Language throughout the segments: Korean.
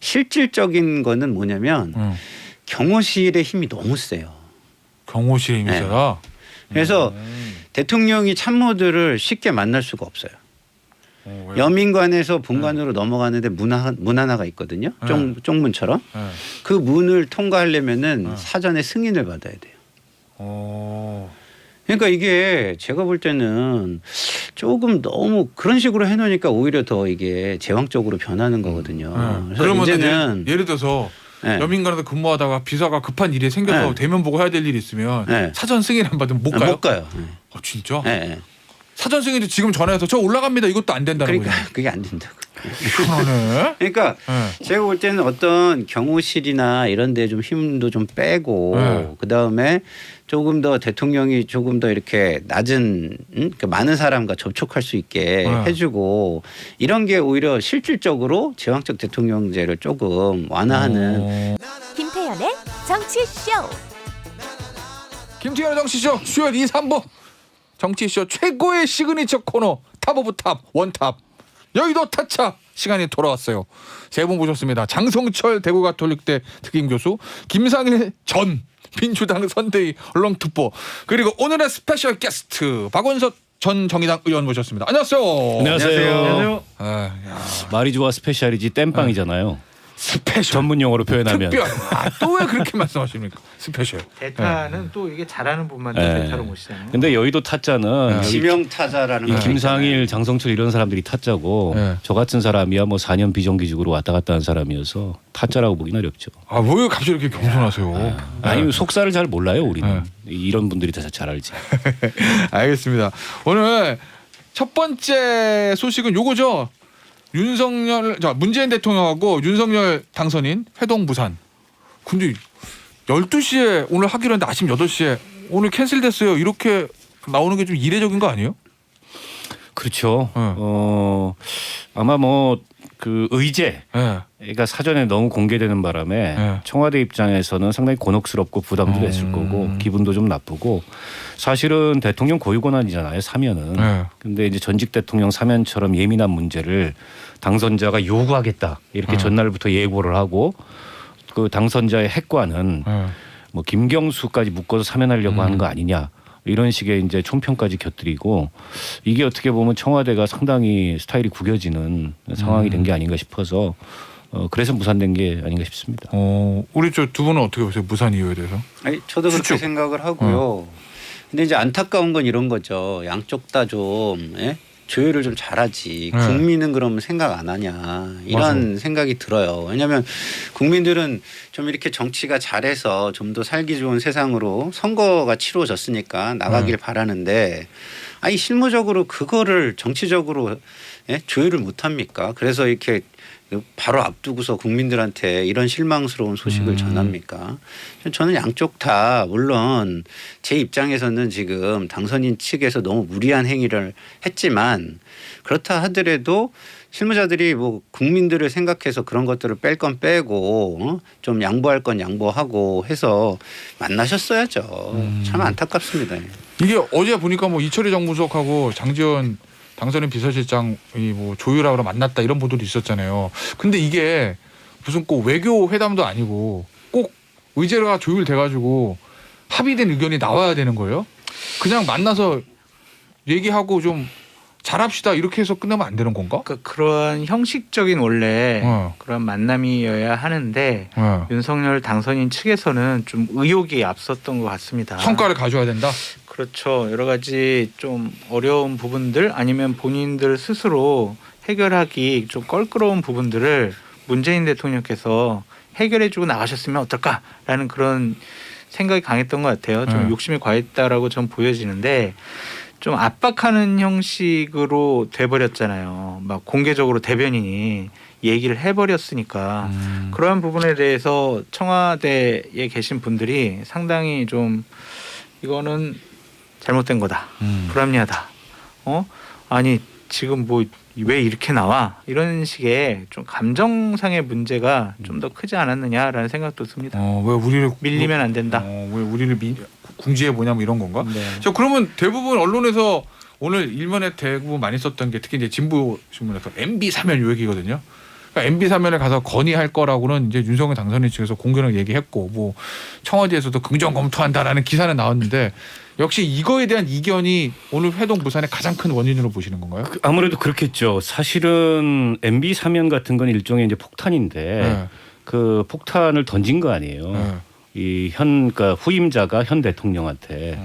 실질적인 거는 뭐냐면 경호실의 힘이 너무 세요. 경호실의 힘이 세다. 그래서 대통령이 참모들을 쉽게 만날 수가 없어요. 여민관에서 본관으로 넘어가는데 문 하나가 있거든요. 쪽문처럼. 그 문을 통과하려면은 사전에 승인을 받아야 돼요. 그러니까 이게 제가 볼 때는 조금 너무 그런 식으로 해놓으니까 오히려 더 이게 제왕적으로 변하는 거거든요. 그러면 이제는 예를 들어서 여민관에서 근무하다가 비서가 급한 일이 생겨서 대면 보고 해야 될 일이 있으면 사전 승인 안 받으면 못 가요? 못 가요. 진짜? 사전 승인도 지금 전화해서 저 올라갑니다. 이것도 안 된다는 거예요. 그러니까 그게 안 된다고. 그러네. 그러니까 제가 볼 때는 어떤 경호실이나 이런 데 좀 힘도 좀 빼고 그다음에 조금 더 대통령이 조금 더 이렇게 낮은 그러니까 많은 사람과 접촉할 수 있게 해주고 이런 게 오히려 실질적으로 제왕적 대통령제를 조금 완화하는. 김태현의 정치쇼. 김태현의 정치쇼 수요일 2, 3부 정치쇼 최고의 시그니처 코너 탑 오브 탑 원탑 여의도 타차 시간이 돌아왔어요. 세 분 모셨습니다. 장성철 대구가톨릭대 특임교수, 김상일 전 민주당 선대위 언론특보, 그리고 오늘의 스페셜 게스트 박원석 전 정의당 의원 모셨습니다. 안녕하세요. 안녕하세요. 말이 좋아 스페셜이지 땜빵이잖아요. 스페셜 전문 용어로 표현하면 특별. 또 왜 그렇게 말씀하십니까? 스페셜. 대타는 또 이게 잘하는 분만 대타로 모시잖아요. 근데 여의도 타짜는 지명 타자라는 이 거 김상일, 장성철 이런 사람들이 타짜고 저 같은 사람이야 뭐 4년 비정규직으로 왔다 갔다 한 사람이어서 타짜라고 보긴 어렵죠. 왜 갑자기 이렇게 겸손하세요? 아니 속사를 잘 몰라요 우리는. 이런 분들이 다 잘 알지. 알겠습니다. 오늘 첫 번째 소식은 요거죠. 문재인 대통령하고 윤석열 당선인 회동 부산. 근데 12시에 오늘 하기로 했는데 아침 8시에 오늘 캔슬됐어요. 이렇게 나오는 게 좀 이례적인 거 아니에요? 그렇죠. 아마 뭐 그 의제가 사전에 너무 공개되는 바람에 청와대 입장에서는 상당히 곤혹스럽고 부담도 됐을 거고 기분도 좀 나쁘고 사실은 대통령 고유 권한이잖아요. 사면은. 근데 이제 전직 대통령 사면처럼 예민한 문제를 당선자가 요구하겠다 이렇게 전날부터 예고를 하고 그 당선자의 핵관은 뭐 김경수까지 묶어서 사면하려고 하는 거 아니냐. 이런 식의 이제 총평까지 곁들이고 이게 어떻게 보면 청와대가 상당히 스타일이 구겨지는 상황이 된 게 아닌가 싶어서 그래서 무산된 게 아닌가 싶습니다. 우리 저 두 분은 어떻게 보세요? 무산 이유에 대해서? 아니, 저도 그렇게 생각을 하고요. 근데 이제 안타까운 건 이런 거죠. 양쪽 다 좀 조율을 좀 잘하지. 국민은 그러면 생각 안 하냐. 이런 생각이 들어요. 왜냐하면 국민들은 좀 이렇게 정치가 잘해서 좀 더 살기 좋은 세상으로 선거가 치러졌으니까 나가길 바라는데 아니 실무적으로 그거를 정치적으로 조율을 못 합니까? 그래서 이렇게 바로 앞두고서 국민들한테 이런 실망스러운 소식을 전합니까? 저는 양쪽 다 물론 제 입장에서는 지금 당선인 측에서 너무 무리한 행위를 했지만 그렇다 하더라도 실무자들이 뭐 국민들을 생각해서 그런 것들을 뺄 건 빼고 좀 양보할 건 양보하고 해서 만나셨어야죠. 참 안타깝습니다. 이게 어제 보니까 뭐 이철희 정무수석하고 장지원 당선인 비서실장이 뭐 조율하러 만났다 이런 보도도 있었잖아요. 근데 이게 무슨 꼭 외교 회담도 아니고 꼭 의제가 조율돼가지고 합의된 의견이 나와야 되는 거예요? 그냥 만나서 얘기하고 좀 잘합시다 이렇게 해서 끝나면 안 되는 건가? 그러니까 그런 형식적인 원래 그런 만남이어야 하는데 윤석열 당선인 측에서는 좀 의욕이 앞섰던 것 같습니다. 성과를 가져야 된다? 그렇죠. 여러 가지 좀 어려운 부분들 아니면 본인들 스스로 해결하기 좀 껄끄러운 부분들을 문재인 대통령께서 해결해주고 나가셨으면 어떨까라는 그런 생각이 강했던 것 같아요. 좀 욕심이 과했다라고 전 보여지는데 좀 압박하는 형식으로 돼버렸잖아요. 막 공개적으로 대변인이 얘기를 해버렸으니까 그러한 부분에 대해서 청와대에 계신 분들이 상당히 좀 이거는 잘못된 거다. 불합리하다. 아니 지금 뭐 왜 이렇게 나와? 이런 식의 좀 감정상의 문제가 좀 더 크지 않았느냐라는 생각도 듭니다. 왜 우리를 밀리면 안 된다. 왜 우리를 궁지에 뭐냐면 이런 건가? 네. 저 그러면 대부분 언론에서 오늘 일면에 대부분 많이 썼던 게 특히 이제 진보 신문에서 MB 사면 요 얘기거든요. 그러니까 MB 사면을 가서 건의할 거라고는 이제 윤석열 당선인 측에서 공개를 얘기했고 뭐 청와대에서도 긍정 검토한다라는 기사는 나왔는데 역시 이거에 대한 이견이 오늘 회동 무산의 가장 큰 원인으로 보시는 건가요? 아무래도 그렇겠죠. 사실은 MB 사면 같은 건 일종의 이제 폭탄인데 네. 그 폭탄을 던진 거 아니에요. 네. 이 그러니까 후임자가 현 대통령한테.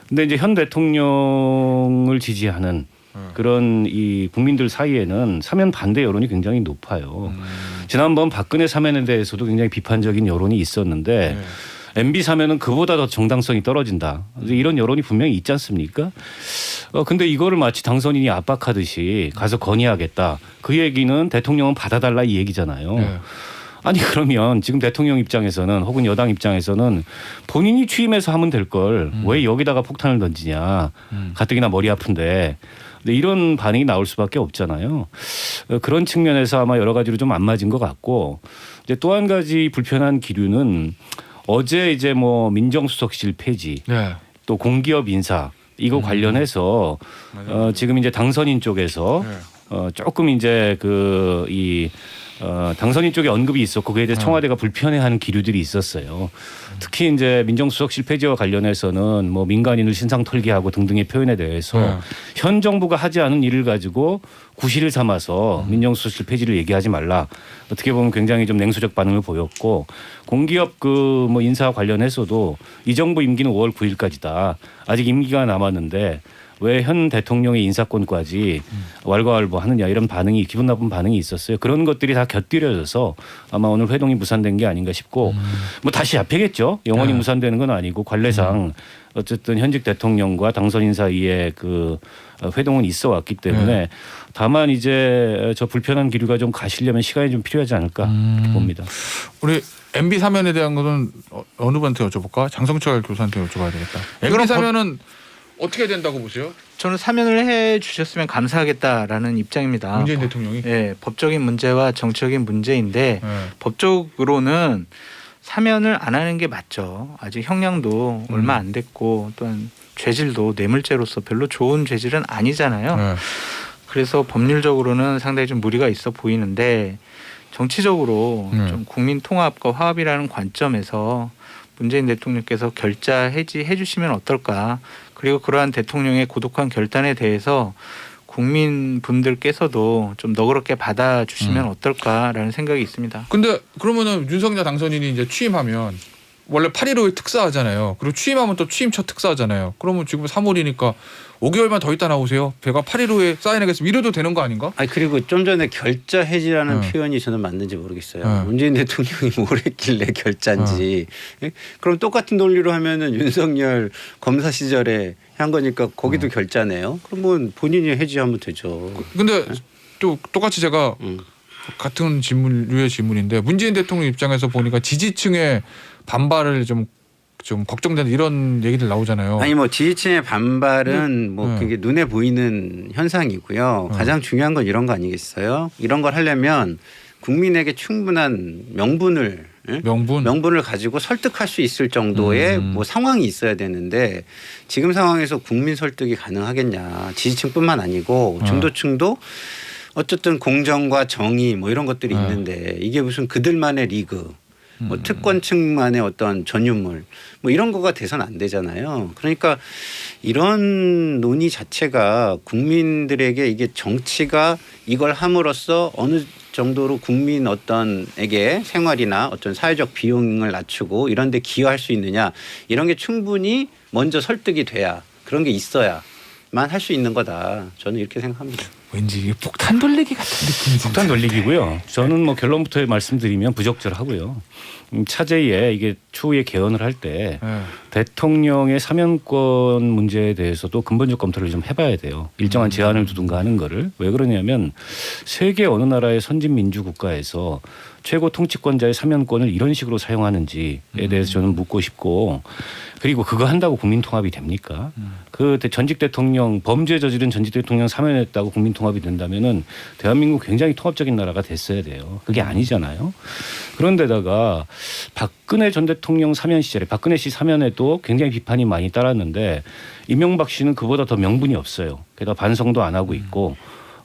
근데 이제 현 대통령을 지지하는 그런 이 국민들 사이에는 사면 반대 여론이 굉장히 높아요. 지난번 박근혜 사면에 대해서도 굉장히 비판적인 여론이 있었는데 네. MB 사면은 그보다 더 정당성이 떨어진다. 이런 여론이 분명히 있지 않습니까? 근데 이거를 마치 당선인이 압박하듯이 가서 건의하겠다. 그 얘기는 대통령은 받아달라 이 얘기잖아요. 네. 아니 그러면 지금 대통령 입장에서는 혹은 여당 입장에서는 본인이 취임해서 하면 될 걸 왜 여기다가 폭탄을 던지냐. 가뜩이나 머리 아픈데. 근데 이런 반응이 나올 수밖에 없잖아요. 그런 측면에서 아마 여러 가지로 좀 안 맞은 것 같고 이제 또 한 가지 불편한 기류는 어제 이제 뭐 민정수석실 폐지 네. 또 공기업 인사 이거 관련해서 지금 이제 당선인 쪽에서 네. 조금 이제 당선인 쪽에 언급이 있었고 그에 대해 청와대가 불편해하는 기류들이 있었어요. 특히 이제 민정수석실 폐지와 관련해서는 뭐 민간인을 신상 털기하고 등등의 표현에 대해서 현 정부가 하지 않은 일을 가지고 구실을 삼아서 민정수석실 폐지를 얘기하지 말라. 어떻게 보면 굉장히 좀 냉소적 반응을 보였고 공기업 그 뭐 인사 관련해서도 이 정부 임기는 5월 9일까지다. 아직 임기가 남았는데 왜 현 대통령의 인사권까지 왈가왈부하느냐 이런 반응이 기분 나쁜 반응이 있었어요. 그런 것들이 다 곁들여져서 아마 오늘 회동이 무산된 게 아닌가 싶고 뭐 다시 잡히겠죠. 영원히 무산되는 건 아니고 관례상 어쨌든 현직 대통령과 당선인 사이에 그 회동은 있어 왔기 때문에 다만 이제 저 불편한 기류가 좀 가시려면 시간이 좀 필요하지 않을까 이렇게 봅니다. 우리 MB 사면에 대한 것은 어느 분한테 여쭤볼까? 장성철 교수한테 여쭤봐야 되겠다. MB 사면은 어떻게 된다고 보세요? 저는 사면을 해 주셨으면 감사하겠다라는 입장입니다. 문재인 대통령이? 네, 법적인 문제와 정치적인 문제인데 네. 법적으로는 사면을 안 하는 게 맞죠. 아직 형량도 얼마 안 됐고 또한 죄질도 뇌물죄로서 별로 좋은 죄질은 아니잖아요. 네. 그래서 법률적으로는 상당히 좀 무리가 있어 보이는데 정치적으로 좀 국민 통합과 화합이라는 관점에서 문재인 대통령께서 결자 해지해 주시면 어떨까. 그리고 그러한 대통령의 고독한 결단에 대해서 국민분들께서도 좀 너그럽게 받아주시면 어떨까라는 생각이 있습니다. 근데 그러면은 윤석열 당선인이 이제 취임하면 원래 8.15에 특사하잖아요. 그리고 취임하면 또 취임 첫 특사하잖아요. 그러면 지금 3월이니까 5개월만 더 있다 나오세요. 제가 8.15에 사인하겠습니다. 이래도 되는 거 아닌가? 아니 그리고 좀 전에 결자 해지라는 표현이 저는 맞는지 모르겠어요. 문재인 대통령이 뭘 했길래 결자인지. 그럼 똑같은 논리로 하면은 윤석열 검사 시절에 한 거니까 거기도 결자네요. 그러면 본인이 해지하면 되죠. 근데 또 똑같이 제가 같은 류의 질문인데 문재인 대통령 입장에서 보니까 지지층의 반발을 좀 걱정되는 이런 얘기들 나오잖아요. 아니 뭐 지지층의 반발은 뭐 그게 눈에 보이는 현상이고요. 가장 중요한 건 이런 거 아니겠어요? 이런 걸 하려면 국민에게 충분한 명분을 가지고 설득할 수 있을 정도의 뭐 상황이 있어야 되는데 지금 상황에서 국민 설득이 가능하겠냐? 지지층뿐만 아니고 중도층도 어쨌든 공정과 정의 뭐 이런 것들이 있는데 이게 무슨 그들만의 리그 뭐 특권층만의 어떤 전유물 뭐 이런 거가 돼서는 안 되잖아요. 그러니까 이런 논의 자체가 국민들에게 이게 정치가 이걸 함으로써 어느 정도로 국민 어떤에게 생활이나 어떤 사회적 비용을 낮추고 이런 데 기여할 수 있느냐 이런 게 충분히 먼저 설득이 돼야 그런 게 있어야만 할 수 있는 거다. 저는 이렇게 생각합니다. 왠지 이게 폭탄 돌리기 같은 느낌이 폭탄 돌리기고요. 저는 뭐 결론부터 말씀드리면 부적절하고요. 차제에 이게 추후에 개헌을 할 때 대통령의 사면권 문제에 대해서도 근본적 검토를 좀 해봐야 돼요. 일정한 제한을 두든가 하는 거를. 왜 그러냐면 세계 어느 나라의 선진 민주 국가에서 최고 통치권자의 사면권을 이런 식으로 사용하는지에 대해서 저는 묻고 싶고 그리고 그거 한다고 국민 통합이 됩니까? 그 전직 대통령 범죄 저지른 전직 대통령 사면했다고 국민 통합이 된다면은 대한민국 굉장히 통합적인 나라가 됐어야 돼요. 그게 아니잖아요. 그런데다가 박근혜 전 대통령 사면 시절에 박근혜 씨 사면에도 굉장히 비판이 많이 따랐는데 이명박 씨는 그보다 더 명분이 없어요. 게다가 반성도 안 하고 있고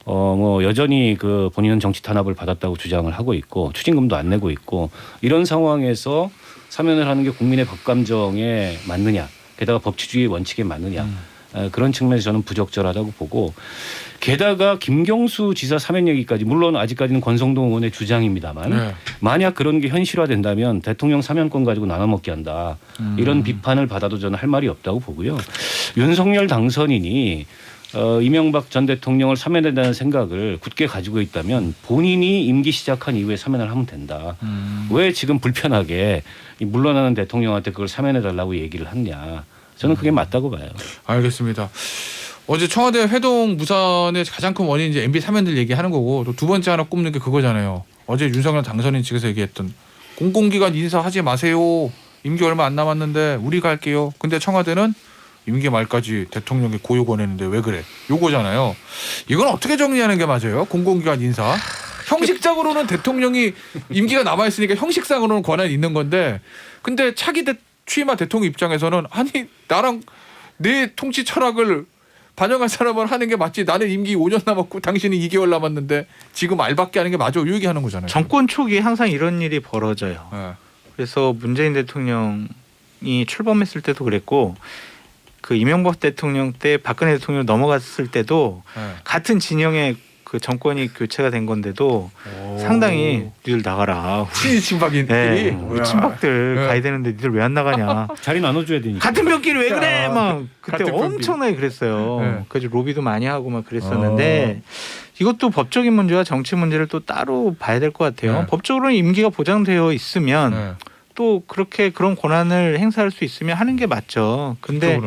뭐 여전히 그 본인은 정치 탄압을 받았다고 주장을 하고 있고 추징금도 안 내고 있고 이런 상황에서 사면을 하는 게 국민의 법감정에 맞느냐, 게다가 법치주의 원칙에 맞느냐. 그런 측면에서 저는 부적절하다고 보고 게다가 김경수 지사 사면 얘기까지 물론 아직까지는 권성동 의원의 주장입니다만 만약 그런 게 현실화된다면 대통령 사면권 가지고 나눠먹게 한다. 이런 비판을 받아도 저는 할 말이 없다고 보고요. 윤석열 당선인이 이명박 전 대통령을 사면한다는 생각을 굳게 가지고 있다면 본인이 임기 시작한 이후에 사면을 하면 된다. 왜 지금 불편하게 물러나는 대통령한테 그걸 사면해달라고 얘기를 하냐. 저는 그게 맞다고 봐요. 알겠습니다. 어제 청와대 회동 무산의 가장 큰 원인이 이제 MB 사면들 얘기하는 거고 또 두 번째 하나 꼽는 게 그거잖아요. 어제 윤석열 당선인 측에서 얘기했던 공공기관 인사하지 마세요. 임기 얼마 안 남았는데 우리가 할게요. 근데 청와대는 임기 말까지 대통령이 고유 권했는데 왜 그래? 요거잖아요. 이건 어떻게 정리하는 게 맞아요? 공공기관 인사. 형식적으로는 대통령이 임기가 남아있으니까 형식상으로는 권한이 있는 건데 근데 차기 취임한 대통령 입장에서는 아니 나랑 내 통치 철학을 반영한 사람을 하는 게 맞지. 나는 임기 5년 남았고 당신이 2개월 남았는데 지금 알밖에 하는 게 맞아. 이 얘기하는 거잖아요. 정권 초기 항상 이런 일이 벌어져요. 네. 그래서 문재인 대통령이 출범했을 때도 그랬고 그 이명박 대통령 때 박근혜 대통령 넘어갔을 때도 같은 진영의 그 정권이 교체가 된 건데도 상당히 니들 나가라. 친박인들이 네, 우리 친박들 가야 되는데 니들 왜 안 나가냐. 자리 나눠줘야 되니까. 같은 병끼리 왜 그래? 막 그때 같은 병끼리. 엄청나게 그랬어요. 네. 그래서 로비도 많이 하고 막 그랬었는데 이것도 법적인 문제와 정치 문제를 또 따로 봐야 될 것 같아요. 네. 법적으로는 임기가 보장되어 있으면 네. 또 그렇게 그런 권한을 행사할 수 있으면 하는 게 맞죠. 근데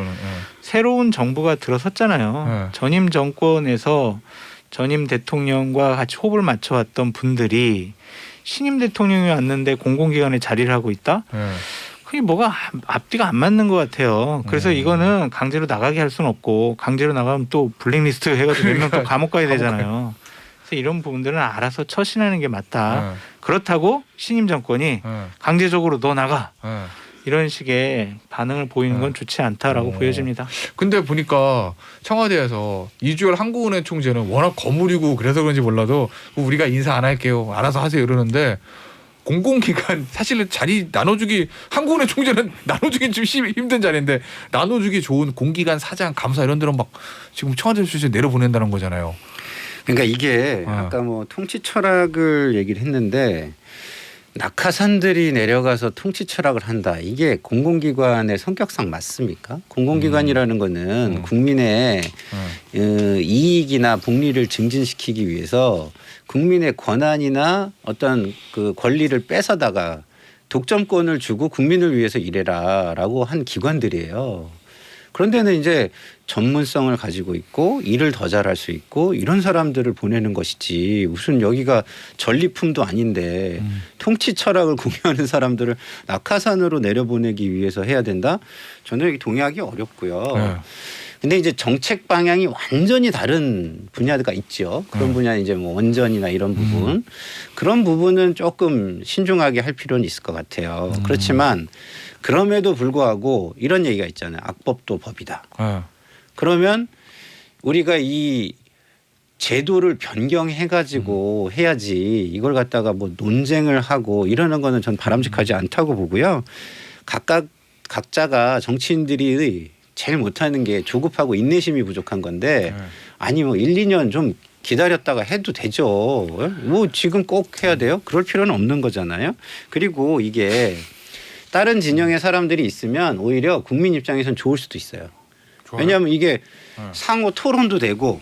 새로운 정부가 들어섰잖아요. 네. 전임 정권에서 전임 대통령과 같이 호흡을 맞춰왔던 분들이 신임 대통령이 왔는데 공공기관에 자리를 하고 있다? 그게 뭐가 앞뒤가 안 맞는 것 같아요. 그래서 이거는 강제로 나가게 할 수는 없고 강제로 나가면 또 블랙리스트 해가지고 몇 명 또 감옥 가야 되잖아요. 그래서 이런 부분들은 알아서 처신하는 게 맞다. 그렇다고 신임 정권이 강제적으로 너 나가. 이런 식의 반응을 보이는 건 좋지 않다라고 보여집니다. 근데 보니까 청와대에서 이주열 한국은행 총재는 워낙 거물이고 그래서 그런지 몰라도 우리가 인사 안 할게요. 알아서 하세요 이러는데 공공기관 사실은 자리 나눠주기 한국은행 총재는 나눠주기 좀 힘든 자리인데 나눠주기 좋은 공기관 사장 감사 이런 데는 막 지금 청와대 출신 내려보낸다는 거잖아요. 그러니까 이게 아까 뭐 통치 철학을 얘기를 했는데 낙하산들이 내려가서 통치 철학을 한다. 이게 공공기관의 성격상 맞습니까? 공공기관이라는 거는 국민의 이익이나 복리를 증진시키기 위해서 국민의 권한이나 어떤 그 권리를 뺏어다가 독점권을 주고 국민을 위해서 일해라라고 한 기관들이에요. 그런데는 이제 전문성을 가지고 있고 일을 더 잘할 수 있고 이런 사람들을 보내는 것이지 무슨 여기가 전리품도 아닌데 통치 철학을 공유하는 사람들을 낙하산으로 내려보내기 위해서 해야 된다? 저는 여기 동의하기 어렵고요. 근데 이제 정책 방향이 완전히 다른 분야가 있죠. 그런 분야는 이제 뭐 원전이나 이런 부분 그런 부분은 조금 신중하게 할 필요는 있을 것 같아요. 그렇지만 그럼에도 불구하고 이런 얘기가 있잖아요. 악법도 법이다. 그러면 우리가 이 제도를 변경해가지고 해야지 이걸 갖다가 뭐 논쟁을 하고 이러는 거는 전 바람직하지 않다고 보고요. 각자가 정치인들이 제일 못하는 게 조급하고 인내심이 부족한 건데 아니 뭐 1, 2년 좀 기다렸다가 해도 되죠. 뭐 지금 꼭 해야 돼요? 그럴 필요는 없는 거잖아요. 그리고 이게 다른 진영의 사람들이 있으면 오히려 국민 입장에선 좋을 수도 있어요. 왜냐하면 이게 상호 토론도 되고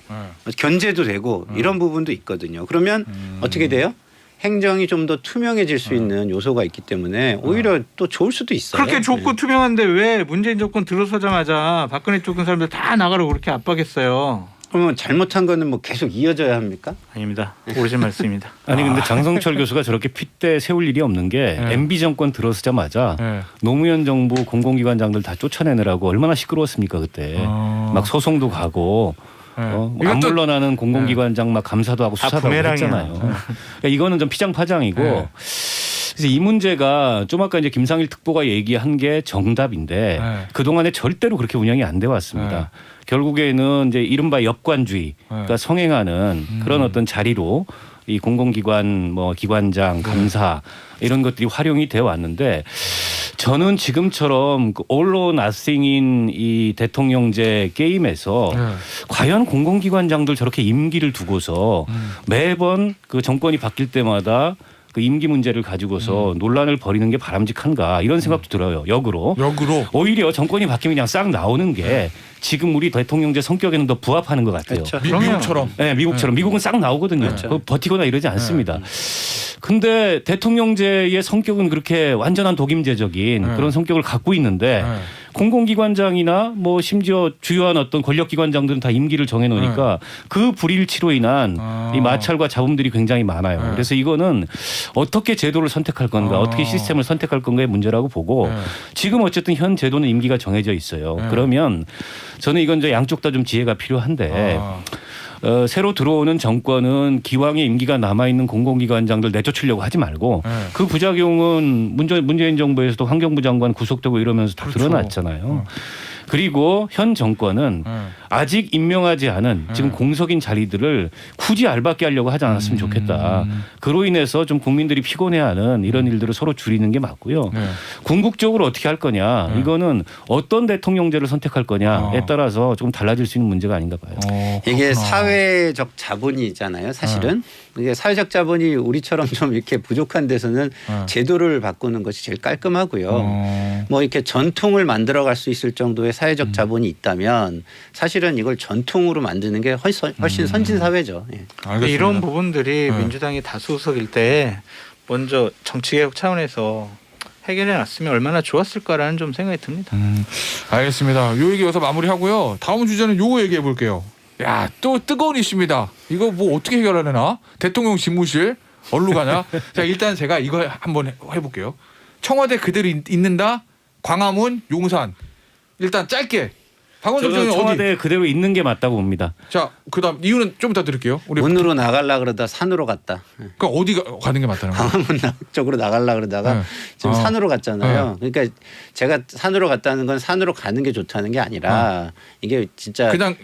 견제도 되고 이런 부분도 있거든요. 그러면 어떻게 돼요? 행정이 좀 더 투명해질 수 있는 요소가 있기 때문에 오히려 또 좋을 수도 있어요. 그렇게 좋고 투명한데 왜 문재인 정권 들어서자마자 박근혜 쪽은 사람들 다 나가라고 그렇게 압박했어요. 그러면 잘못한 거는 뭐 계속 이어져야 합니까? 아닙니다. 옳은 말씀입니다. 아니 근데 장성철 교수가 저렇게 핏대 세울 일이 없는 게 MB 정권 들어서자마자 노무현 정부 공공기관장들 다 쫓아내느라고 얼마나 시끄러웠습니까 그때. 막 소송도 가고 안 물러나는 공공기관장 막 감사도 하고 수사도 하고 했잖아요. 그러니까 이거는 좀 피장파장이고 그래서 이 문제가 좀 아까 이제 김상일 특보가 얘기한 게 정답인데 그 동안에 절대로 그렇게 운영이 안 돼 왔습니다. 결국에는 이제 이른바 역관주의, 그러니까 성행하는 그런 어떤 자리로 이 공공기관 뭐 기관장, 감사 이런 것들이 활용이 돼 왔는데 저는 지금처럼 그 all or nothing인 이 대통령제 게임에서 과연 공공기관장들 저렇게 임기를 두고서 매번 그 정권이 바뀔 때마다 그 임기 문제를 가지고서 논란을 벌이는 게 바람직한가 이런 생각도 들어요. 역으로. 오히려 정권이 바뀌면 그냥 싹 나오는 게 지금 우리 대통령제 성격에는 더 부합하는 것 같아요. 그렇죠. 미국처럼. 네, 미국처럼. 미국은 싹 나오거든요. 그렇죠. 버티거나 이러지 않습니다. 근데 대통령제의 성격은 그렇게 완전한 독임제적인 그런 성격을 갖고 있는데 공공기관장이나 뭐 심지어 주요한 어떤 권력기관장들은 다 임기를 정해놓으니까 그 불일치로 인한 이 마찰과 잡음들이 굉장히 많아요. 그래서 이거는 어떻게 제도를 선택할 건가, 어떻게 시스템을 선택할 건가의 문제라고 보고 지금 어쨌든 현 제도는 임기가 정해져 있어요. 그러면 저는 이건 이제 양쪽 다 좀 지혜가 필요한데 새로 들어오는 정권은 기왕에 임기가 남아있는 공공기관장들 내쫓으려고 하지 말고 그 부작용은 문재인 정부에서도 환경부 장관 구속되고 이러면서 다 드러났잖아요. 그리고 현 정권은 아직 임명하지 않은 지금 공석인 자리들을 굳이 알받게 하려고 하지 않았으면 좋겠다. 그로 인해서 좀 국민들이 피곤해하는 이런 일들을 서로 줄이는 게 맞고요. 궁극적으로 어떻게 할 거냐. 이거는 어떤 대통령제를 선택할 거냐에 따라서 조금 달라질 수 있는 문제가 아닌가 봐요. 이게 사회적 자본이잖아요. 사실은. 이게 사회적 자본이 우리처럼 좀 이렇게 부족한 데서는 제도를 바꾸는 것이 제일 깔끔하고요. 뭐 이렇게 전통을 만들어갈 수 있을 정도의 사회적 자본이 있다면 사실은 이걸 전통으로 만드는 게 훨씬 선진 사회죠. 예. 알겠습니다. 이런 부분들이 민주당이 다수석일 때 먼저 정치개혁 차원에서 해결해 놨으면 얼마나 좋았을까라는 좀 생각이 듭니다. 알겠습니다. 요 얘기 여기서 마무리하고요. 다음 주제는 요거 얘기해 볼게요. 야, 또 뜨거운 이슈입니다. 이거 뭐 어떻게 해결하려나? 대통령 집무실 어디로 가냐? 자, 일단 제가 이거 한번 해볼게요. 청와대 그대로 있는다. 광화문, 용산. 일단 짧게. 박원순 저는 총장이 청와대에 어디? 그대로 있는 게 맞다고 봅니다. 자, 그다음 이유는 좀 이따 드릴게요. 우리 문으로 나가려 그러다 산으로 갔다. 그러니까 어디 가는 게 맞다는 거예요? 광화문 쪽으로 나가려 그러다가 지금 산으로 갔잖아요. 그러니까 제가 산으로 갔다는 건 산으로 가는 게 좋다는 게 아니라 이게 진짜 그냥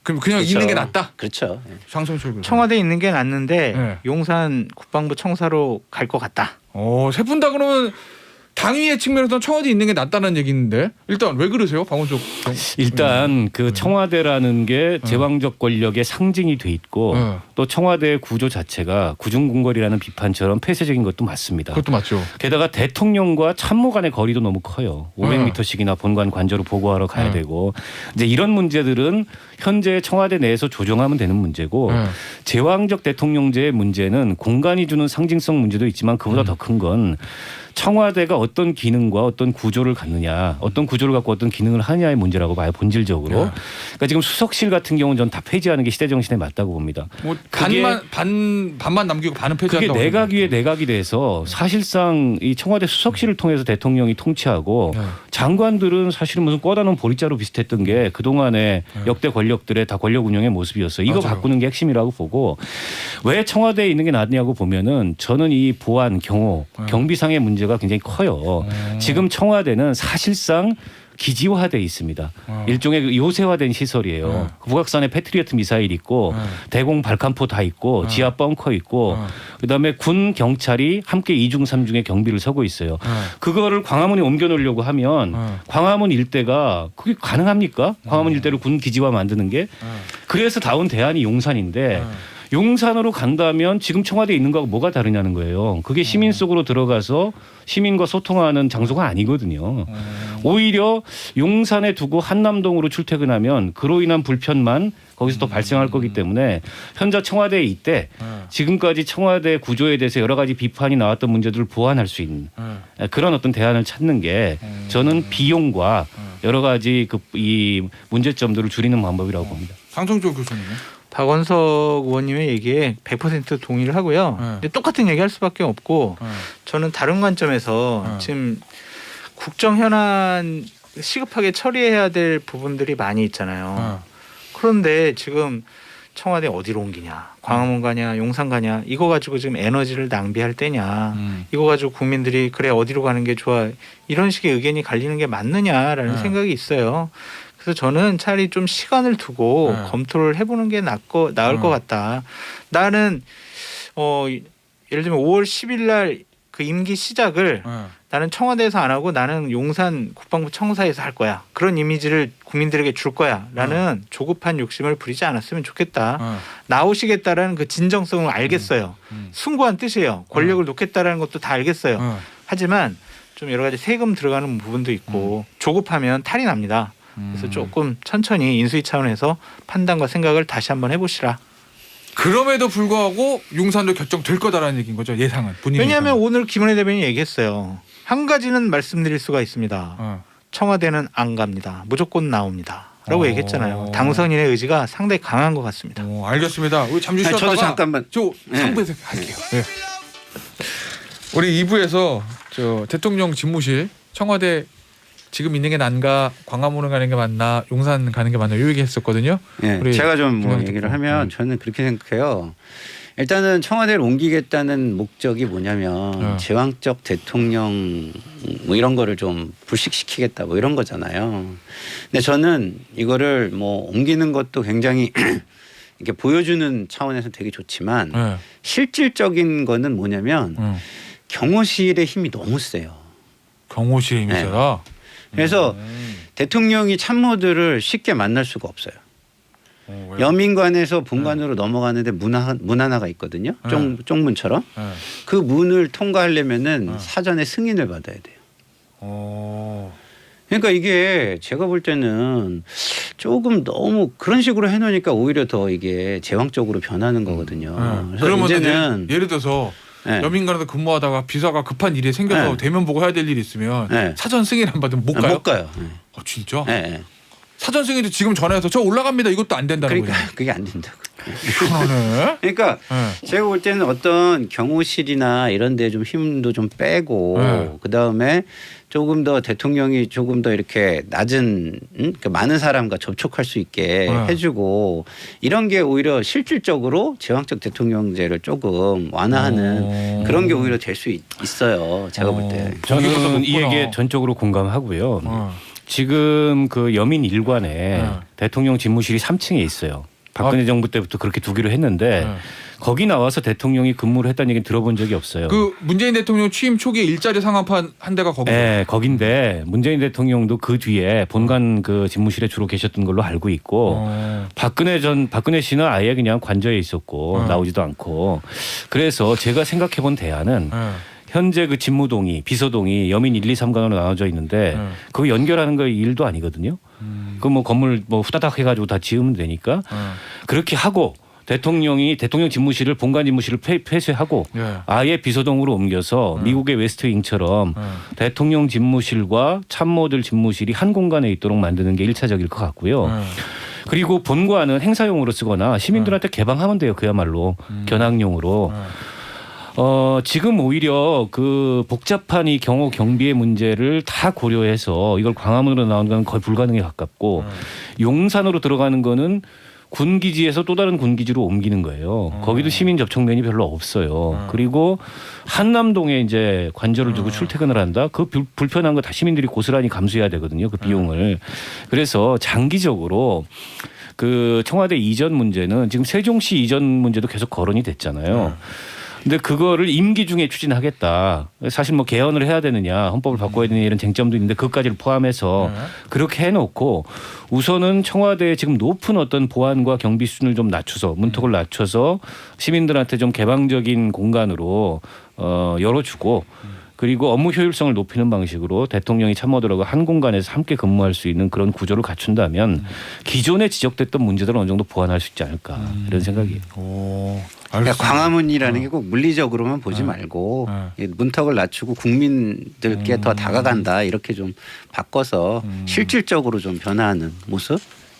그렇죠. 있는 게 낫다. 그렇죠. 장성철 교수. 청와대에 있는 게 낫는데 용산 국방부 청사로 갈 것 같다. 세 분 다 그러면 당위의 측면에서는 청와대에 있는 게 낫다는 얘기인데 일단 왜 그러세요? 박원석. 일단 그 청와대라는 게 제왕적 권력의 상징이 돼 있고 또 청와대의 구조 자체가 구중궁궐이라는 비판처럼 폐쇄적인 것도 맞습니다. 그것도 맞죠. 게다가 대통령과 참모 간의 거리도 너무 커요. 500m씩이나 본관 관저로 보고하러 가야 되고 이제 이런 문제들은 현재 청와대 내에서 조정하면 되는 문제고 제왕적 대통령제의 문제는 공간이 주는 상징성 문제도 있지만 그보다 더 큰 건 청와대가 어떤 기능과 어떤 구조를 갖느냐, 어떤 구조를 갖고 어떤 기능을 하느냐의 문제라고 봐요, 본질적으로. 그러니까 지금 수석실 같은 경우는 전 다 폐지하는 게 시대 정신에 맞다고 봅니다. 뭐 반만 남기고 반은 폐지한다고. 그게 내각 위에 내각이 돼서 사실상 이 청와대 수석실을 통해서 대통령이 통치하고 장관들은 사실은 무슨 꿔다 놓은 보리자루 비슷했던 게 그동안의 역대 권력들의 다 권력 운영의 모습이었어요. 이거 맞아요. 바꾸는 게 핵심이라고 보고 왜 청와대에 있는 게 낫냐고 보면은 저는 이 보안, 경호, 경비상의 문제가 굉장히 커요. 지금 청와대는 사실상 기지화돼 있습니다. 일종의 요새화된 시설이에요. 북악산에 패트리어트 미사일 있고 대공 발칸포 다 있고 지하 벙커 있고 그다음에 군 경찰이 함께 2중 3중의 경비를 서고 있어요. 그거를 광화문에 옮겨 놓으려고 하면 광화문 일대가 그게 가능합니까? 광화문 일대를 군 기지화 만드는 게. 그래서 나온 대안이 용산인데 용산으로 간다면 지금 청와대에 있는 거하고 뭐가 다르냐는 거예요. 그게 시민 속으로 들어가서 시민과 소통하는 장소가 아니거든요. 오히려 용산에 두고 한남동으로 출퇴근하면 그로 인한 불편만 거기서 또 발생할 거기 때문에 현재 청와대에 있대 지금까지 청와대 구조에 대해서 여러 가지 비판이 나왔던 문제들을 보완할 수 있는 그런 어떤 대안을 찾는 게 저는 비용과 여러 가지 이 문제점들을 줄이는 방법이라고 봅니다. 장성철 교수님은? 박원석 의원님의 얘기에 100% 동의를 하고요. 근데 똑같은 얘기할 수밖에 없고 저는 다른 관점에서 지금 국정 현안 시급하게 처리해야 될 부분들이 많이 있잖아요. 그런데 지금 청와대 어디로 옮기냐, 광화문 가냐, 용산 가냐, 이거 가지고 지금 에너지를 낭비할 때냐, 이거 가지고 국민들이 그래 어디로 가는 게 좋아, 이런 식의 의견이 갈리는 게 맞느냐라는 생각이 있어요. 그래서 저는 차라리 좀 시간을 두고 검토를 해보는 게 나을 것 같다. 나는 예를 들면 5월 10일 날 그 임기 시작을 나는 청와대에서 안 하고 나는 용산 국방부 청사에서 할 거야. 그런 이미지를 국민들에게 줄 거야. 라는 조급한 욕심을 부리지 않았으면 좋겠다. 나오시겠다라는 그 진정성을 알겠어요. 숭고한 뜻이에요. 권력을 놓겠다라는 것도 다 알겠어요. 하지만 좀 여러 가지 세금 들어가는 부분도 있고 조급하면 탈이 납니다. 그래서 조금 천천히 인수위 차원에서 판단과 생각을 다시 한번 해보시라. 그럼에도 불구하고 용산도 결정될 거다라는 얘기인 거죠. 예상은. 본인의 왜냐하면 예상은. 오늘 김은혜 대변인이 얘기했어요. 한 가지는 말씀드릴 수가 있습니다. 청와대는 안 갑니다. 무조건 나옵니다. 라고 얘기했잖아요. 당선인의 의지가 상당히 강한 것 같습니다. 알겠습니다. 우리 잠시 쉬었다가 저도 잠깐만. 저 상부에서 할게요. 네. 우리 2부에서 저 대통령 집무실 청와대 지금 있는 게 난가, 광화문을 가는 게 맞나, 용산 가는 게 맞나 이 얘기했었거든요. 네, 제가 좀 뭐 얘기를 하면 저는 그렇게 생각해요. 일단은 청와대를 옮기겠다는 목적이 뭐냐면 제왕적 대통령 뭐 이런 거를 좀 불식시키겠다 뭐 이런 거잖아요. 근데 저는 이거를 뭐 옮기는 것도 굉장히 이렇게 보여주는 차원에서 되게 좋지만 실질적인 거는 뭐냐면 경호실의 힘이 너무 세요. 경호실의 힘이 세다. 그래서 대통령이 참모들을 쉽게 만날 수가 없어요. 여민관에서 본관으로 넘어가는데 문 하나가 있거든요. 쪽문처럼. 그 문을 통과하려면은 사전에 승인을 받아야 돼요. 그러니까 이게 제가 볼 때는 조금 너무 그런 식으로 해놓으니까 오히려 더 이게 제왕적으로 변하는 거거든요. 그래서 그러면 이제는 예를 들어서 여민관에서 근무하다가 비서가 급한 일이 생겨서 대면 보고 해야 될 일이 있으면 사전 승인 안 받으면 못 가요? 못 가요. 진짜? 사전 승인도 지금 전화해서 저 올라갑니다. 이것도 안 된다는 거죠. 그게 안 된다고. 그러네. 그러니까 제가 볼 때는 어떤 경호실이나 이런 데 좀 힘도 좀 빼고 그다음에 조금 더 대통령이 조금 더 이렇게 낮은 그러니까 많은 사람과 접촉할 수 있게 해주고 이런 게 오히려 실질적으로 제왕적 대통령제를 조금 완화하는 그런 게 오히려 될 수 있어요. 제가 볼 때. 저는 이 얘기에 전적으로 공감하고요. 지금 그 여민 일관에 대통령 집무실이 3층에 있어요. 박근혜 정부 때부터 그렇게 두기로 했는데 거기 나와서 대통령이 근무를 했다는 얘기는 들어본 적이 없어요. 그 문재인 대통령 취임 초기에 일자리 상업한 한 데가 거기죠. 네, 거긴데 문재인 대통령도 그 뒤에 본관 그 집무실에 주로 계셨던 걸로 알고 있고 박근혜 씨는 아예 그냥 관저에 있었고 나오지도 않고 그래서 제가 생각해 본 대안은 현재 그 집무동이 비서동이 여민 1, 2, 3관으로 나눠져 있는데 그거 연결하는 거 일도 아니거든요. 그 뭐 건물 뭐 후다닥 해가지고 다 지으면 되니까 그렇게 하고 대통령 집무실을 본관 집무실을 폐쇄하고 아예 비서동으로 옮겨서 미국의 웨스트윙처럼 대통령 집무실과 참모들 집무실이 한 공간에 있도록 만드는 게 1차적일 것 같고요. 그리고 본관은 행사용으로 쓰거나 시민들한테 개방하면 돼요. 그야말로 견학용으로. 지금 오히려 그 복잡한 이 경호 경비의 문제를 다 고려해서 이걸 광화문으로 나오는 건 거의 불가능에 가깝고 용산으로 들어가는 거는 군기지에서 또 다른 군기지로 옮기는 거예요. 거기도 시민 접촉면이 별로 없어요. 그리고 한남동에 이제 관저를 두고 출퇴근을 한다. 그 불편한 거 다 시민들이 고스란히 감수해야 되거든요. 그 비용을. 그래서 장기적으로 그 청와대 이전 문제는 지금 세종시 이전 문제도 계속 거론이 됐잖아요. 근데 그거를 임기 중에 추진하겠다. 사실 뭐 개헌을 해야 되느냐, 헌법을 바꿔야 되느냐 이런 쟁점도 있는데 그것까지를 포함해서 그렇게 해놓고 우선은 청와대에 지금 높은 어떤 보안과 경비 수준을 좀 낮춰서 문턱을 낮춰서 시민들한테 좀 개방적인 공간으로 열어주고 그리고 업무 효율성을 높이는 방식으로 대통령이 참모들하고 한 공간에서 함께 근무할 수 있는 그런 구조를 갖춘다면 기존에 지적됐던 문제들은 어느 정도 보완할 수 있지 않을까 이런 생각이에요. 그러니까 광화문이라는 게 꼭 물리적으로만 보지 말고 문턱을 낮추고 국민들께 더 다가간다 이렇게 좀 바꿔서 실질적으로 좀 변화하는 모습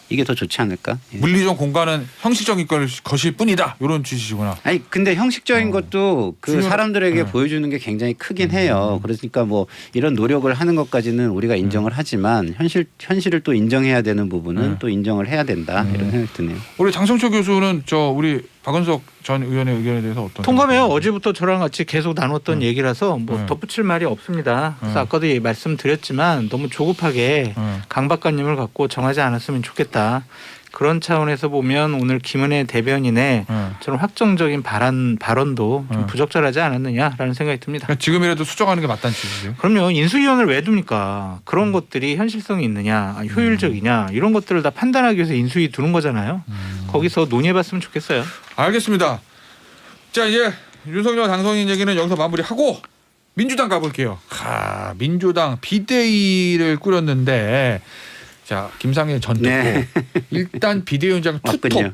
이게 더 좋지 않을까? 예. 물리적 공간은 형식적인 것일 뿐이다. 이런 취지시구나. 아니 근데 형식적인 것도 그 사람들에게 네. 보여주는 게 굉장히 크긴 해요. 그러니까 뭐 이런 노력을 하는 것까지는 우리가 인정을 하지만 현실을 또 인정해야 되는 부분은 또 인정을 해야 된다 이런 생각이 드네요. 우리 장성철 교수는 우리 박은석 전 의원의 의견에 대해서 어떤? 통감해요. 어제부터 저랑 같이 계속 나눴던 얘기라서 뭐 네. 덧붙일 말이 없습니다. 그래서 아까도 말씀드렸지만 너무 조급하게 강 박사님을 갖고 정하지 않았으면 좋겠다. 그런 차원에서 보면 오늘 김은혜 대변인의 저는 확정적인 발언도 좀 부적절하지 않았느냐라는 생각이 듭니다. 그러니까 지금이라도 수정하는 게 맞다는 취지죠. 그럼요. 인수위원을 왜 둡니까? 그런 것들이 현실성이 있느냐, 효율적이냐 이런 것들을 다 판단하기 위해서 인수위 두는 거잖아요. 거기서 논의해봤으면 좋겠어요. 알겠습니다. 자 이제 윤석열 당선인 얘기는 여기서 마무리하고 민주당 가볼게요. 민주당 비대위를 꾸렸는데 자 김상현 전 듣고 네. 일단 비대위원장 투톱. 맞군요.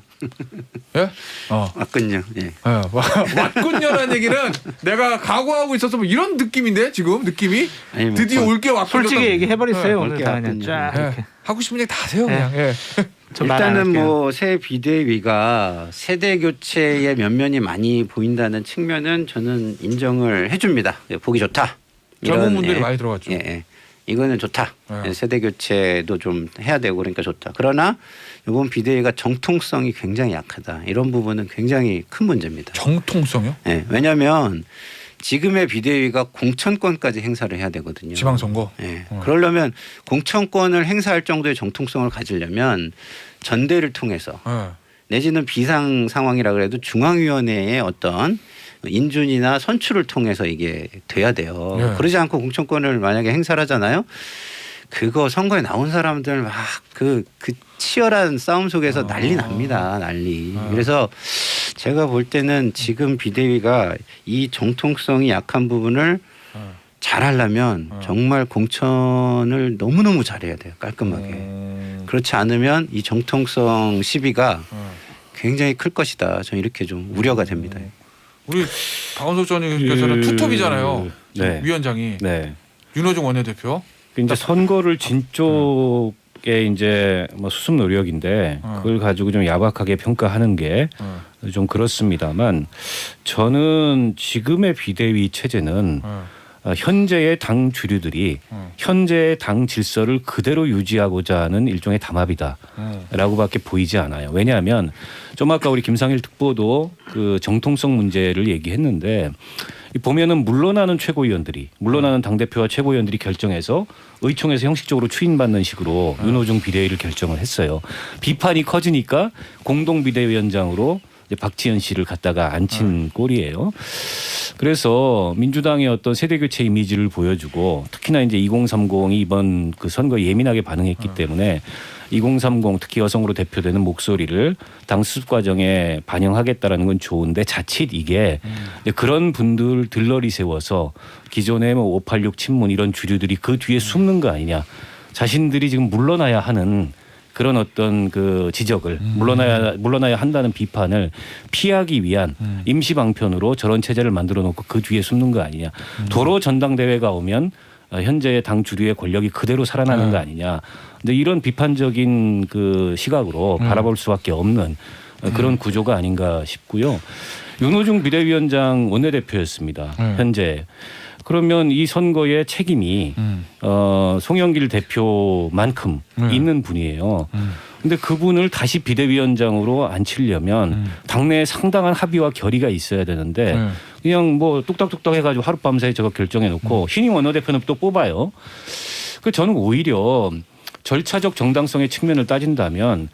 예? 맞군요. 예. 왔군요라는 얘기는 내가 각오하고 있어서 뭐 이런 느낌인데 지금 느낌이 아니, 뭐 드디어 올게 왔군요. 솔직히 얘기해버렸어요. 오늘 올게 다 그냥 왔군요. 쫙 예. 이렇게. 하고 싶은 얘기 다 하세요 네. 그냥. 예. 저말안 일단은 할게요. 뭐 새 비대위가 세대 교체의 면면이 많이 보인다는 측면은 저는 인정을 해줍니다. 보기 좋다. 젊은 분들이 예. 많이 들어갔죠. 예, 예. 이거는 좋다. 네. 세대 교체도 좀 해야 되고 그러니까 좋다. 그러나 이번 비대위가 정통성이 굉장히 약하다. 이런 부분은 굉장히 큰 문제입니다. 정통성이요? 예, 왜냐하면 지금의 비대위가 공천권까지 행사를 해야 되거든요. 지방선거. 예. 그러려면 공천권을 행사할 정도의 정통성을 가지려면 전대를 통해서 예. 내지는 비상 상황이라 그래도 중앙위원회의 어떤 인준이나 선출을 통해서 이게 돼야 돼요. 네. 그러지 않고 공천권을 만약에 행사를 하잖아요. 그거 선거에 나온 사람들 막 그 치열한 싸움 속에서 난리 납니다. 난리. 그래서 제가 볼 때는 지금 비대위가 이 정통성이 약한 부분을 잘하려면 정말 공천을 너무너무 잘해야 돼요. 깔끔하게. 그렇지 않으면 이 정통성 시비가 굉장히 클 것이다. 저는 이렇게 좀 우려가 됩니다. 우리 박원석 전 의원께서는 투톱이잖아요. 네. 위원장이 네. 윤호중 원내대표. 이제 선거를 진 쪽에 이제 뭐 수습 노력인데 그걸 가지고 좀 야박하게 평가하는 게 좀 그렇습니다만 저는 지금의 비대위 체제는 현재의 당 주류들이 현재의 당 질서를 그대로 유지하고자 하는 일종의 담합이다라고밖에 보이지 않아요. 왜냐하면 좀 아까 우리 김상일 특보도 그 정통성 문제를 얘기했는데 보면은 물러나는 최고위원들이 물러나는 당대표와 최고위원들이 결정해서 의총에서 형식적으로 추인받는 식으로 윤호중 비대위를 결정을 했어요. 비판이 커지니까 공동 비대위원장으로 이제 박지현 씨를 갖다가 앉힌 꼴이에요. 그래서 민주당의 어떤 세대 교체 이미지를 보여주고 특히나 이제 2030이 이번 그 선거에 예민하게 반응했기 때문에 2030 특히 여성으로 대표되는 목소리를 당 수습 과정에 반영하겠다라는 건 좋은데 자칫 이게 이제 그런 분들 들러리 세워서 기존의 뭐 586 친문 이런 주류들이 그 뒤에 숨는 거 아니냐. 자신들이 지금 물러나야 하는 그런 어떤 그 지적을 물러나야 한다는 비판을 피하기 위한 임시 방편으로 저런 체제를 만들어 놓고 그 뒤에 숨는 거 아니냐. 도로 전당대회가 오면 현재의 당 주류의 권력이 그대로 살아나는 거 아니냐. 근데 이런 비판적인 그 시각으로 바라볼 수밖에 없는 그런 구조가 아닌가 싶고요. 윤호중 비대위원장 원내대표였습니다. 현재. 그러면 이 선거의 책임이 송영길 대표만큼 있는 분이에요. 근데 그분을 다시 비대위원장으로 앉히려면 당내에 상당한 합의와 결의가 있어야 되는데 그냥 뭐 뚝딱뚝딱 해가지고 하룻밤사이 저거 결정해놓고 신임 원내대표는 또 뽑아요. 그 저는 오히려 절차적 정당성의 측면을 따진다면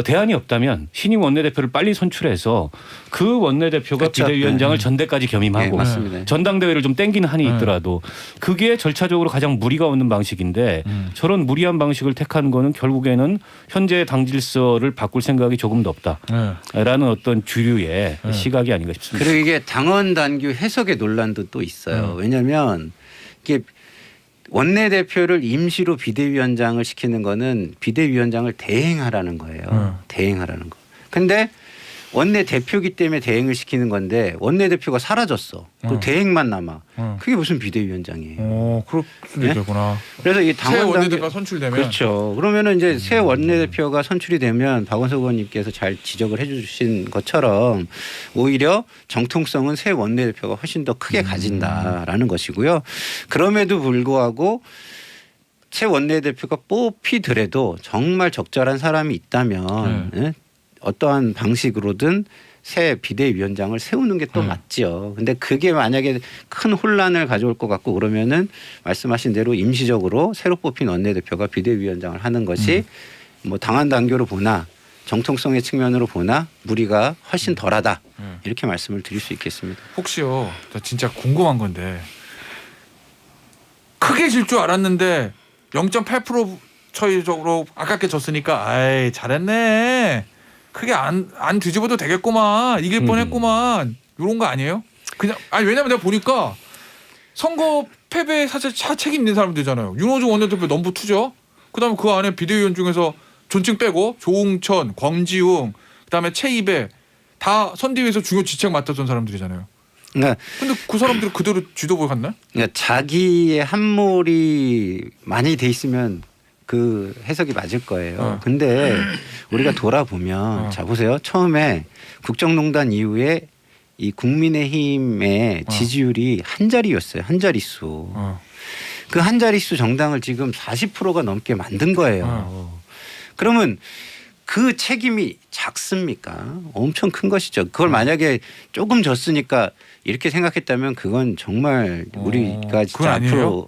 대안이 없다면 신임 원내대표를 빨리 선출해서 그 원내대표가 그렇죠. 네. 네. 음. 비대위원장을 전대까지 겸임하고 맞습니다. 전당대회를 좀 땡기는 한이 있더라도 그게 절차적으로 가장 무리가 없는 방식인데 저런 무리한 방식을 택하는 거는 결국에는 현재의 당 질서를 바꿀 생각이 조금도 없다라는 어떤 주류의 시각이 아닌가 싶습니다. 그리고 이게 당원 단규 해석의 논란도 또 있어요. 왜냐하면 이게 원내대표를 임시로 비대위원장을 시키는 거는 비대위원장을 대행하라는 거예요. 대행하라는 거. 근데 원내 대표기 때문에 대행을 시키는 건데 원내 대표가 사라졌어. 또 대행만 남아. 그게 무슨 비대위원장이에요. 그렇게 네? 되구나. 그래서 이 새 당원 원내대표가 선출되면 그렇죠. 그러면은 이제 새 원내대표가 선출이 되면 박원석 의원님께서 잘 지적을 해주신 것처럼 오히려 정통성은 새 원내대표가 훨씬 더 크게 가진다라는 것이고요. 그럼에도 불구하고 새 원내대표가 뽑히더라도 정말 적절한 사람이 있다면 예? 어떠한 방식으로든 새 비대위원장을 세우는 게 또 맞지요. 근데 그게 만약에 큰 혼란을 가져올 것 같고 그러면은 말씀하신 대로 임시적으로 새로 뽑힌 원내대표가 비대위원장을 하는 것이 뭐 당한 단계로 보나 정통성의 측면으로 보나 무리가 훨씬 덜하다. 이렇게 말씀을 드릴 수 있겠습니다. 혹시요, 저 진짜 궁금한 건데 크게 질 줄 알았는데 0.8% 차이적으로 아깝게 졌으니까 아이 잘했네. 크게 안 뒤집어도 되겠구만. 이길 뻔했구만. 이런 거 아니에요? 그냥 아니 왜냐면 내가 보니까 선거 패배에 사실 책임 있는 사람들이잖아요. 윤호중 원내대표 넘버 투죠. 그다음에 그 안에 비대위원 중에서 존칭 빼고 조웅천, 권지웅, 그다음에 최이배 다 선대위에서 중요 지책 맡았던 사람들이잖아요. 그러니까 근데 그 사람들이 그대로 지도부에 갔나? 그러니까 자기의 함몰이 많이 돼 있으면 그 해석이 맞을 거예요. 근데 우리가 돌아보면 자 보세요. 처음에 국정농단 이후에 이 국민의힘의 지지율이 한 자리였어요. 한 자릿수. 그 한 자릿수 정당을 지금 40%가 넘게 만든 거예요. 그러면 그 책임이 작습니까? 엄청 큰 것이죠. 그걸 만약에 조금 졌으니까 이렇게 생각했다면 그건 정말 우리가 진짜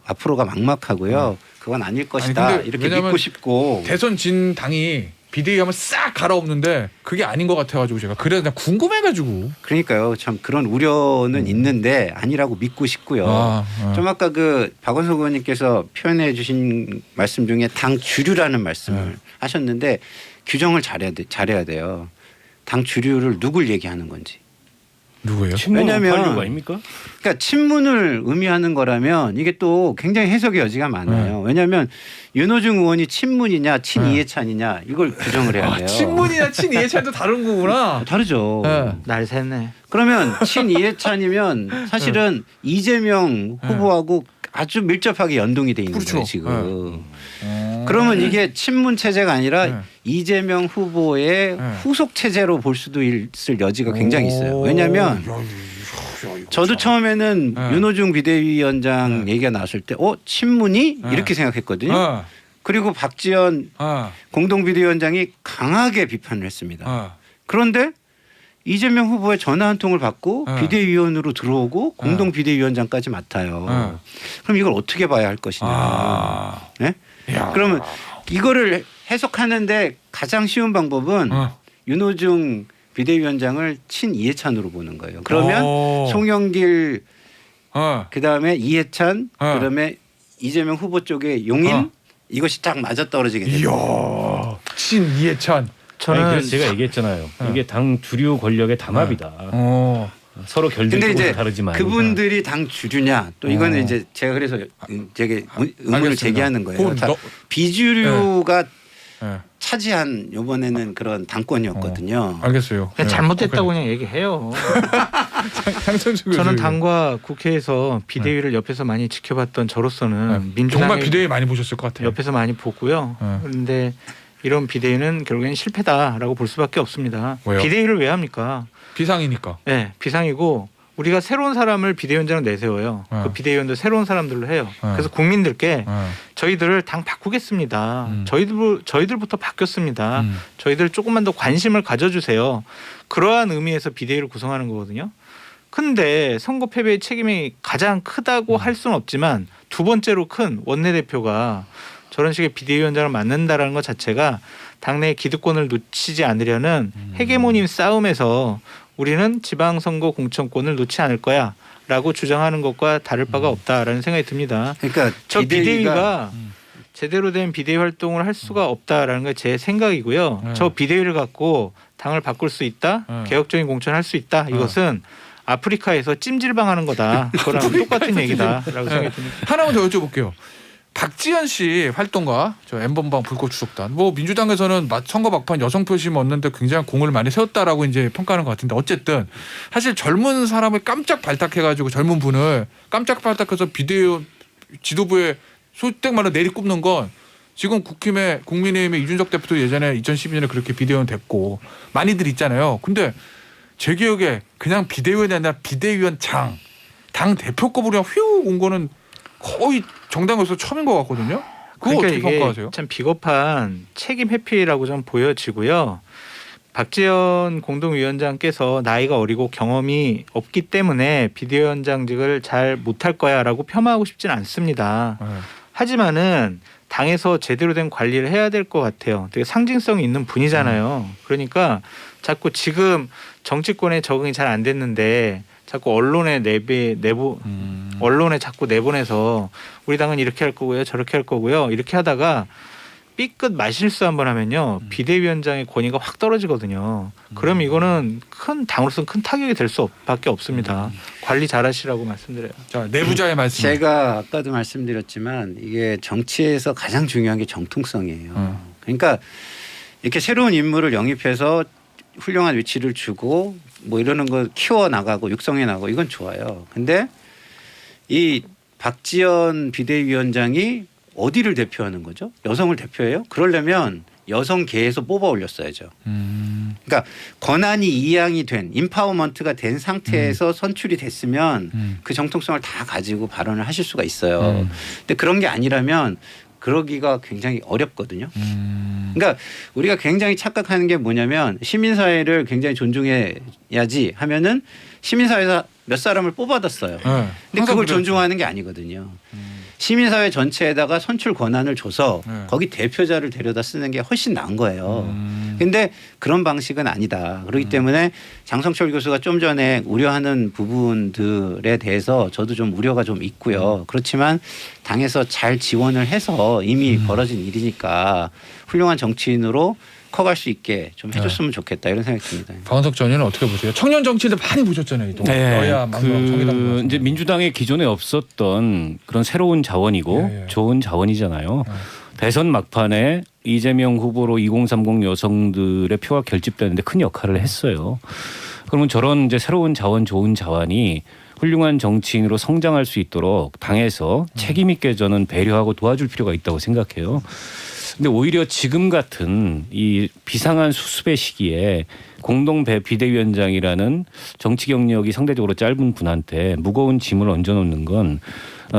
앞으로가 막막하고요. 그건 아닐 것이다. 아니, 이렇게 믿고 싶고. 대선 진 당이 비대위하면 싹 갈아엎는데 그게 아닌 것 같아가지고 제가 그래서 그냥 궁금해가지고. 그러니까요. 참 그런 우려는 있는데 아니라고 믿고 싶고요. 좀 아까 그 박원석 의원님께서 표현해 주신 말씀 중에 당 주류라는 말씀을 하셨는데 규정을 잘해야 돼요. 당 주류를 누굴 얘기하는 건지. 누구예요? 왜냐하면 아닙니까? 그러니까 친문을 의미하는 거라면 이게 또 굉장히 해석의 여지가 많아요. 왜냐하면 윤호중 의원이 친문이냐 친이해찬이냐 이걸 규정을 해야 돼요. 친문이나 친이해찬도 다른 거구나. 다르죠. 날 샜네. 그러면 친이해찬이면 사실은 이재명 후보하고 아주 밀접하게 연동이 돼 있는 거예요 지금. 그러면 이게 친문 체제가 아니라 이재명 후보의 후속 체제로 볼 수도 있을 여지가 굉장히 있어요. 왜냐하면 저도 처음에는 윤호중 비대위원장 얘기가 나왔을 때 친문이 이렇게 생각했거든요. 그리고 박지원 공동비대위원장이 강하게 비판을 했습니다. 그런데 이재명 후보의 전화 한 통을 받고 비대위원으로 들어오고 공동비대위원장까지 맡아요. 그럼 이걸 어떻게 봐야 할 것이냐. 네? 그러면 이거를 해석하는데 가장 쉬운 방법은 윤호중 비대위원장을 친이해찬으로 보는 거예요. 그러면 송영길 그다음에 이해찬 그다음에 이재명 후보 쪽의 용인 이것이 딱 맞아떨어지게 됩니다. 이야, 친이해찬. 저는 그래서 제가 얘기했잖아요. 이게 당 주류 권력의 담합이다. 서로 결정적으로 다르지만 그분들이 당 주류냐 또 이거는 이제 제가 그래서 되게 의문을 제기하는 거예요. 비주류가 차지한 이번에는 그런 당권이었거든요. 알겠어요. 그냥 잘못됐다고 그냥 얘기해요. 저는 당과 국회에서 비대위를 옆에서 많이 지켜봤던 저로서는 민주당이 정말 비대위 많이 보셨을 것 같아요. 옆에서 많이 보고요. 그런데 이런 비대위는 결국엔 실패다라고 볼 수밖에 없습니다. 왜요? 비대위를 왜 합니까? 비상이니까. 네, 비상이고 우리가 새로운 사람을 비대위원장으로 내세워요. 그 비대위원도 새로운 사람들로 해요. 그래서 국민들께 저희들을 당 바꾸겠습니다. 저희들부터 바뀌었습니다. 저희들 조금만 더 관심을 가져주세요. 그러한 의미에서 비대위를 구성하는 거거든요. 근데 선거 패배의 책임이 가장 크다고 할 수는 없지만 두 번째로 큰 원내대표가 저런 식의 비대위원장을 맡는다라는 것 자체가 당내의 기득권을 놓치지 않으려는 헤게모니 싸움에서 우리는 지방선거 공천권을 놓지 않을 거야라고 주장하는 것과 다를 바가 없다라는 생각이 듭니다. 그러니까 저 비대위가 제대로 된 비대위 활동을 할 수가 없다라는 게 제 생각이고요. 저 비대위를 갖고 당을 바꿀 수 있다, 개혁적인 공천을 할 수 있다. 이것은 아프리카에서 찜질방하는 거다. 그거랑 똑같은 얘기다라고 생각이 듭니다. 하나만 더 여쭤볼게요. 박지원 씨 활동가 저 N번방 불꽃추석단 뭐 민주당에서는 선거 막판 여성 표심 얻는데 굉장히 공을 많이 세웠다라고 이제 평가하는 것 같은데 어쨌든 사실 젊은 사람을 깜짝 발탁해가지고 젊은 분을 깜짝 발탁해서 비대위원 지도부에 소택만을 내리꼽는 건 지금 국민의힘의 이준석 대표도 예전에 2012년에 그렇게 비대위원 됐고 많이들 있잖아요. 근데 제 기억에 그냥 비대위원이 아니라 비대위원장 당 대표급으로 그냥 휘우 온 거는 거의 정당에서 처음인 것 같거든요. 그거 그러니까 어떻게 이게 평가하세요? 참 비겁한 책임 회피라고 좀 보여지고요. 박지원 공동위원장께서 나이가 어리고 경험이 없기 때문에 비대위원장직을 잘 못할 거야라고 폄하하고 싶지는 않습니다. 네. 하지만은 당에서 제대로 된 관리를 해야 될 것 같아요. 되게 상징성이 있는 분이잖아요. 그러니까 자꾸 지금 정치권에 적응이 잘 안 됐는데 자꾸 언론에 언론에 자꾸 내보내서 우리 당은 이렇게 할 거고요, 저렇게 할 거고요, 이렇게 하다가 삐끗 말실수 한번 하면요 비대위원장의 권위가 확 떨어지거든요. 그럼 이거는 큰 당으로서는 큰 타격이 될 수밖에 없습니다. 관리 잘하시라고 말씀드려요. 자 내부자의 말씀. 제가 아까도 말씀드렸지만 이게 정치에서 가장 중요한 게 정통성이에요. 그러니까 이렇게 새로운 인물을 영입해서 훌륭한 위치를 주고 뭐 이러는 거 키워 나가고 육성해 나가고 이건 좋아요. 근데 이 박지원 비대위원장이 어디를 대표하는 거죠? 여성을 대표해요? 그러려면 여성계에서 뽑아 올렸어야죠. 그러니까 권한이 이양이 된 임파워먼트가 된 상태에서 선출이 됐으면 그 정통성을 다 가지고 발언을 하실 수가 있어요. 근데 그런 게 아니라면 그러기가 굉장히 어렵거든요. 그러니까 우리가 굉장히 착각하는 게 뭐냐면 시민사회를 굉장히 존중해야지 하면은 시민사회에서 몇 사람을 뽑아뒀어요. 근데 그걸 존중하는 게 아니거든요. 시민사회 전체에다가 선출 권한을 줘서 거기 대표자를 데려다 쓰는 게 훨씬 나은 거예요. 근데 그런 방식은 아니다. 그렇기 때문에 장성철 교수가 좀 전에 우려하는 부분들에 대해서 저도 좀 우려가 좀 있고요. 그렇지만 당에서 잘 지원을 해서 이미 벌어진 일이니까 훌륭한 정치인으로 커갈 수 있게 좀 해줬으면 좋겠다 이런 생각이 듭니다. 박원석 전 의원은 어떻게 보세요? 청년 정치를 많이 보셨잖아요. 여야 그 이제 민주당의 기존에 없었던 그런 새로운 자원이고 좋은 자원이잖아요. 대선 막판에 이재명 후보로 2030 여성들의 표가 결집되는데 큰 역할을 했어요. 그러면 저런 이제 새로운 자원, 좋은 자원이 훌륭한 정치인으로 성장할 수 있도록 당에서 책임 있게 저는 배려하고 도와줄 필요가 있다고 생각해요. 근데 오히려 지금 같은 이 비상한 수습의 시기에 공동 비대위원장이라는 정치 경력이 상대적으로 짧은 분한테 무거운 짐을 얹어놓는 건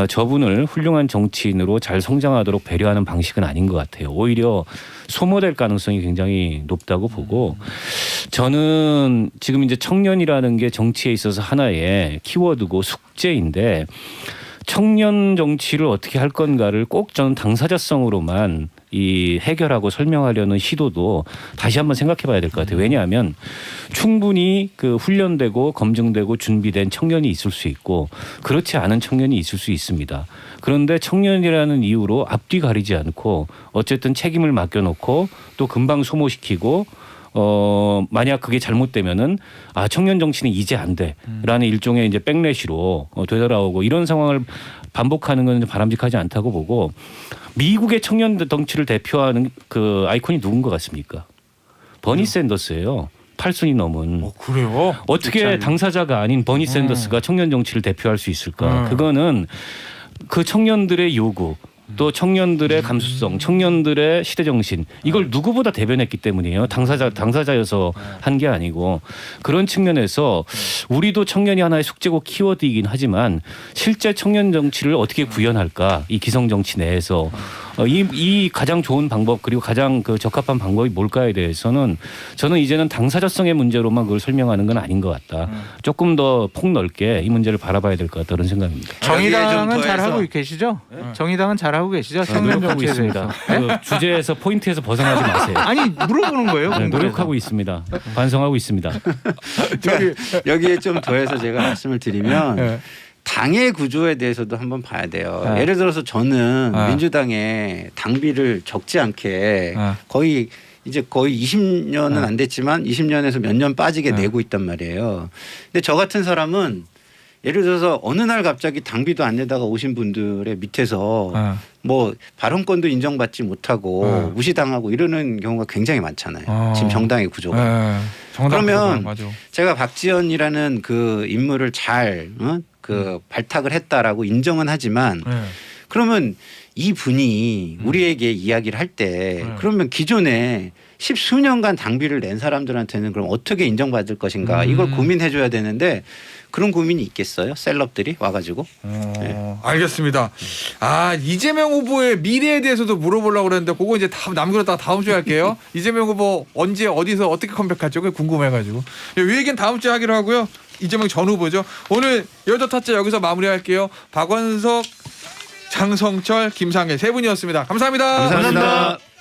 저분을 훌륭한 정치인으로 잘 성장하도록 배려하는 방식은 아닌 것 같아요. 오히려 소모될 가능성이 굉장히 높다고 보고 저는 지금 이제 청년이라는 게 정치에 있어서 하나의 키워드고 숙제인데 청년 정치를 어떻게 할 건가를 꼭 저는 당사자성으로만 이 해결하고 설명하려는 시도도 다시 한번 생각해 봐야 될 것 같아요. 왜냐하면 충분히 그 훈련되고 검증되고 준비된 청년이 있을 수 있고 그렇지 않은 청년이 있을 수 있습니다. 그런데 청년이라는 이유로 앞뒤 가리지 않고 어쨌든 책임을 맡겨놓고 또 금방 소모시키고 만약 그게 잘못되면은 청년 정치는 이제 안 돼라는 일종의 이제 백래시로 되돌아오고 이런 상황을 반복하는 건 바람직하지 않다고 보고 미국의 청년 정치를 대표하는 그 아이콘이 누군 것 같습니까? 버니 샌더스예요. 8순이 넘은. 그래요? 어떻게 당사자가 아닌 버니 샌더스가 청년 정치를 대표할 수 있을까? 그거는 그 청년들의 요구 또 청년들의 감수성, 청년들의 시대 정신 이걸 누구보다 대변했기 때문이에요. 당사자여서 한 게 아니고 그런 측면에서 우리도 청년이 하나의 숙제고 키워드이긴 하지만 실제 청년 정치를 어떻게 구현할까 이 기성 정치 내에서 이 가장 좋은 방법 그리고 가장 그 적합한 방법이 뭘까에 대해서는 저는 이제는 당사자성의 문제로만 그걸 설명하는 건 아닌 것 같다. 조금 더 폭넓게 이 문제를 바라봐야 될 것 같다 그런 생각입니다. 정의당은 잘 하고 계시죠? 정의당은 잘 하고 계시죠? 청년 노력하고 정치에 있습니다. 대해서. 그 주제에서 포인트에서 벗어나지 마세요. 아니 물어보는 거예요. 네, 노력하고 있습니다. 반성하고 있습니다. 여기에 좀 더해서 제가 말씀을 드리면 당의 구조에 대해서도 한번 봐야 돼요. 예를 들어서 저는 민주당의 당비를 적지 않게 거의 20년은 안 됐지만 20년에서 몇 년 빠지게 내고 있단 말이에요. 근데 저 같은 사람은 예를 들어서 어느 날 갑자기 당비도 안 내다가 오신 분들의 밑에서 뭐 발언권도 인정받지 못하고 무시당하고 이러는 경우가 굉장히 많잖아요. 지금 정당의 구조가. 그러면 제가 박지원이라는 그 인물을 잘 발탁을 했다라고 인정은 하지만 그러면 이 분이 우리에게 이야기를 할 때 그러면 기존에 10수년간 당비를 낸 사람들한테는 그럼 어떻게 인정받을 것인가 이걸 고민해 줘야 되는데 그런 고민이 있겠어요? 셀럽들이 와가지고. 네. 알겠습니다. 아 이재명 후보의 미래에 대해서도 물어보려고 그랬는데 그거 이제 남겨뒀다가 다음 주에 할게요. 이재명 후보 언제 어디서 어떻게 컴백할지 그게 궁금해가지고 이 얘기는 다음 주에 하기로 하고요. 이재명 전 후보죠. 오늘 15타째 여기서 마무리할게요. 박원석, 장성철, 김상일 세 분이었습니다. 감사합니다. 감사합니다.